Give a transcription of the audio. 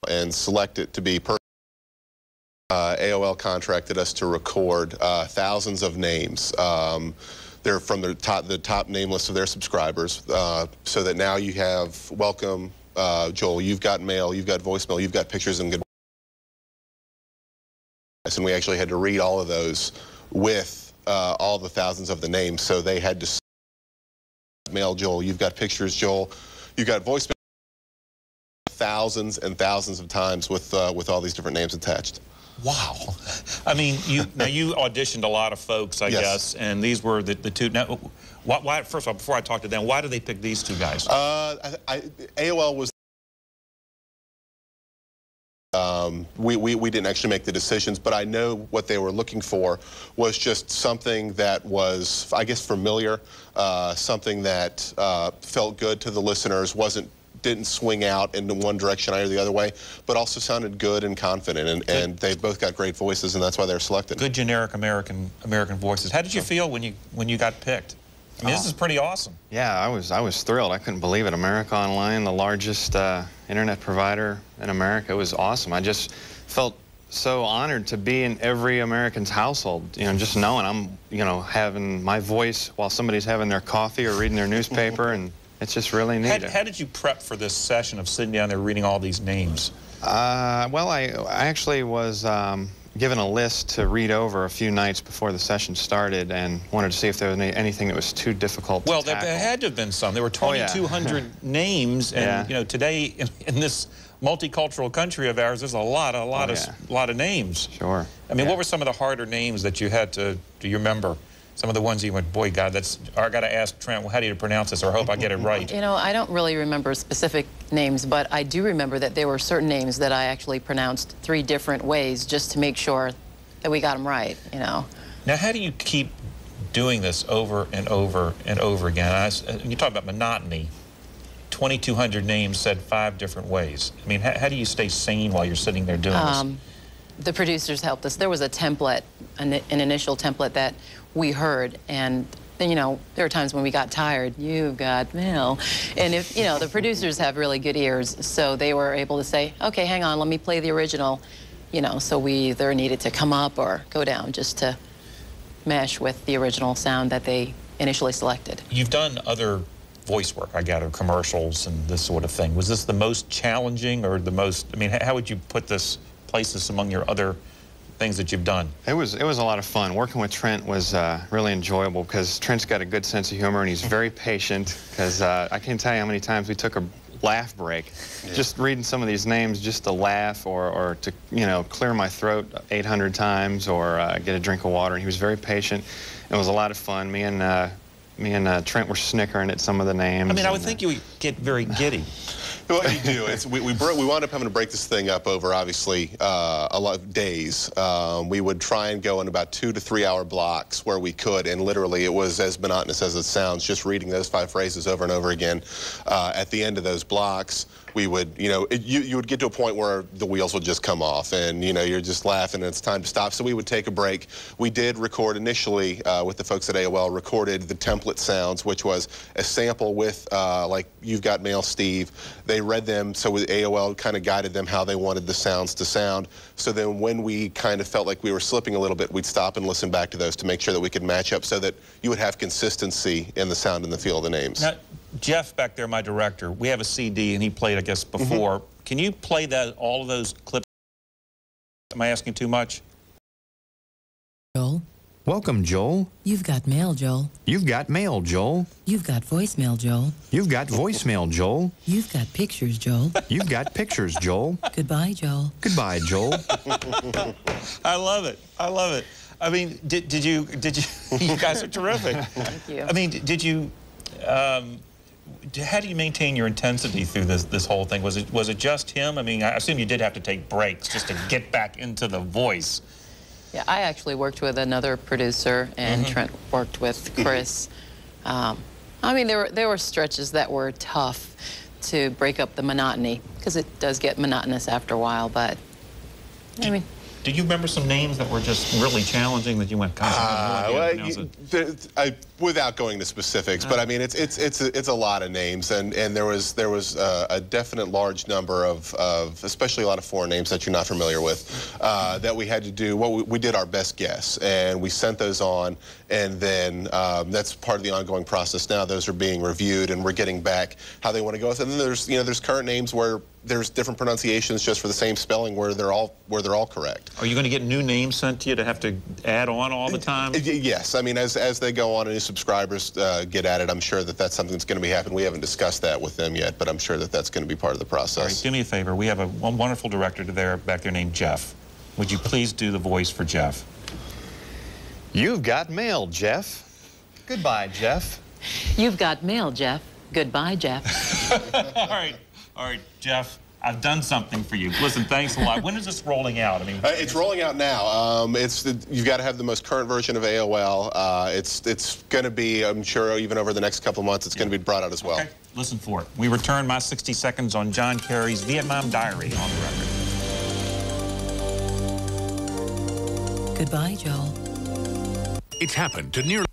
and select it to be per. AOL contracted us to record thousands of names. They're from the top name list of their subscribers, so that now you have welcome, Joel, you've got mail, you've got voicemail, you've got pictures and good. And we actually had to read all of those with all the thousands of the names. So they had to mail, Joel, you've got pictures, Joel, you've got voicemail, thousands and thousands of times with all these different names attached. Wow. I mean, you auditioned a lot of folks, I guess, and these were the two. Now, why, first of all, before I talk to them, why did they pick these two guys? AOL was. We didn't actually make the decisions, but I know what they were looking for was just something that was, I guess, familiar, something that felt good to the listeners, didn't swing out into one direction or the other way, but also sounded good and confident, and they both got great voices, and that's why they're selected. Good generic American voices. How did you feel when you got picked? I mean, this is pretty awesome. Yeah, I was thrilled. I couldn't believe it. America Online, the largest internet provider in America. It was awesome. I just felt so honored to be in every American's household. You know, just knowing I'm, having my voice while somebody's having their coffee or reading their newspaper, and it's just really neat. How did you prep for this session of sitting down there reading all these names? Well, I actually was given a list to read over a few nights before the session started, and wanted to see if there was anything that was too difficult to tackle. Well, there had to have been some. There were 2,200 names, and today in this multicultural country of ours, there's a lot of names. Sure. I mean, what were some of the harder names that you had to remember? Some of the ones you went, boy, God, I got to ask Trent, well, how do you pronounce this, or I hope I get it right. I don't really remember specific names, but I do remember that there were certain names that I actually pronounced 3 different ways just to make sure that we got them right, Now, how do you keep doing this over and over and over again? You talk about monotony. 2,200 names said 5 different ways. I mean, how do you stay sane while you're sitting there doing this? The producers helped us. There was a template, an initial template that we heard, and then, there were times when we got tired. You've got mail. And if, the producers have really good ears, so they were able to say, okay, hang on, let me play the original, so we either needed to come up or go down just to mesh with the original sound that they initially selected. You've done other voice work, I gather, commercials and this sort of thing. Was this the most challenging, or the most, I mean, how would you put this, place this among your other things that you've done? It was a lot of fun. Working with Trent was really enjoyable, because Trent's got a good sense of humor, and he's very patient, because I can't tell you how many times we took a laugh break. Just reading some of these names just to laugh, or to, clear my throat 800 times, or get a drink of water. And he was very patient. It was a lot of fun. Me and Trent were snickering at some of the names. I mean, I would think you would get very giddy. What you do is we wound up having to break this thing up over, obviously, a lot of days. We would try and go in about 2 to 3 hour blocks where we could, and literally it was as monotonous as it sounds, just reading those 5 phrases over and over again. At the end of those blocks, we would, you would get to a point where the wheels would just come off, and you're just laughing and it's time to stop. So we would take a break. We did record initially with the folks at AOL, recorded the template sounds, which was a sample with like You've Got Mail, Steve. They read them, so AOL kind of guided them how they wanted the sounds to sound. So then when we kind of felt like we were slipping a little bit, we'd stop and listen back to those to make sure that we could match up, so that you would have consistency in the sound and the feel of the names. Now, Jeff back there, my director, we have a CD, and he played, I guess, before. Can you play all of those clips? Am I asking too much? Joel? Welcome, Joel. You've got mail, Joel. You've got mail, Joel. You've got voicemail, Joel. You've got voicemail, Joel. You've got pictures, Joel. You've got pictures, Joel. Goodbye, Joel. Goodbye, Joel. I love it. I love it. I mean, did you, you guys are terrific. Thank you. I mean, did you, how do you maintain your intensity through this whole thing? Was it just him? I mean, I assume you did have to take breaks just to get back into the voice. Yeah, I actually worked with another producer, and Trent worked with Chris. I mean, there were stretches that were tough to break up the monotony, because it does get monotonous after a while, but I mean... Do you remember some names that were just really challenging that you went, gosh, I have no idea how to pronounce it? Without going to specifics, but I mean, it's a lot of names, and there was a definite large number of especially a lot of foreign names that you're not familiar with that we had to do. We did our best guess, and we sent those on, and then that's part of the ongoing process now. Those are being reviewed, and we're getting back how they want to go. And then there's current names where there's different pronunciations just for the same spelling where they're all correct. Are you going to get new names sent to you to have to add on all the time? Yes. I mean, as they go on and new subscribers get at it, I'm sure that that's something that's going to be happening. We haven't discussed that with them yet, but I'm sure that that's going to be part of the process. All right, do me a favor. We have a wonderful director back there named Jeff. Would you please do the voice for Jeff? You've got mail, Jeff. Goodbye, Jeff. You've got mail, Jeff. Goodbye, Jeff. All right, Jeff. I've done something for you. Listen, thanks a lot. When is this rolling out? I mean, it's rolling out now. You've got to have the most current version of AOL. It's going to be, I'm sure, even over the next couple of months, it's going to be brought out as well. Okay, listen for it. We return my 60 seconds on John Kerry's Vietnam Diary on the record. Goodbye, Joel. It's happened to nearly